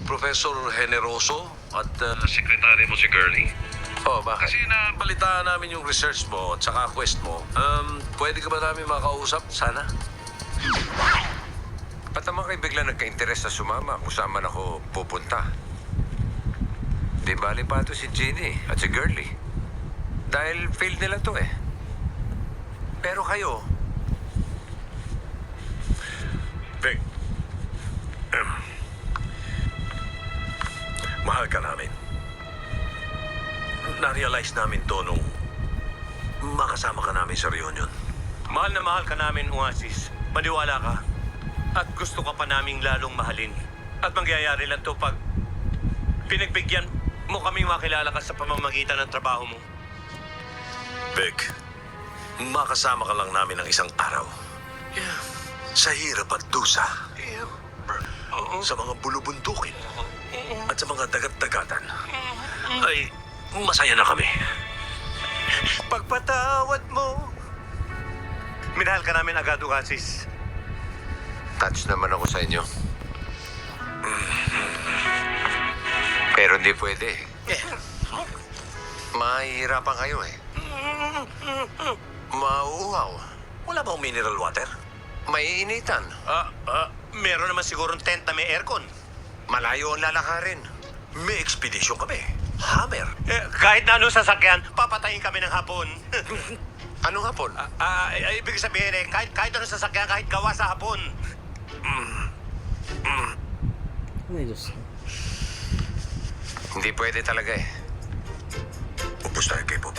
Professor Generoso at sekretary mo si Curly. Oh, bakit? Kasi nabalitaan namin yung research mo at saka quest mo. Pwede ka ba namin makausap? Sana? Ba't naman kayo bigla nagka-interes na sumama kung saan man ako pupunta? Di bali pa to si Ginny at si Girlie. Dahil field nila to eh. Pero kayo, Vic, mahal ka namin. Na-realize namin to nung makasama ka namin sa reunion. Mahal na mahal ka namin, Oasis. Maniwala ka. At gusto ka pa naming lalong mahalin. At mangyayari lang to pag pinagbigyan mo kaming makilala ka sa pamamagitan ng trabaho mo. Vic, makasama ka lang namin ng isang araw. Sa hirap at dusa. Sa mga bulubundukin. At sa mga dagat-dagatan. Ay, masaya na kami. Pagpatawad mo, minahal ka namin agad, Oasis. touch naman ako sa inyo. Pero hindi pwede. Mahihirapan kayo eh. Mauuhaw. Wala bang mineral water? Maiinitan. Meron naman sigurong tent na may aircon. Malayo ang lalakarin. May expedition kami. Hammer. Kahit na anong sasakyan, papatayin kami ng hapon. Anong hapon? Ibig sabihin eh, kahit anong sasakyan, kahit gawa sa hapon. Ay, Diyos. Hindi pwede talaga eh. Upos tayo kay Bob.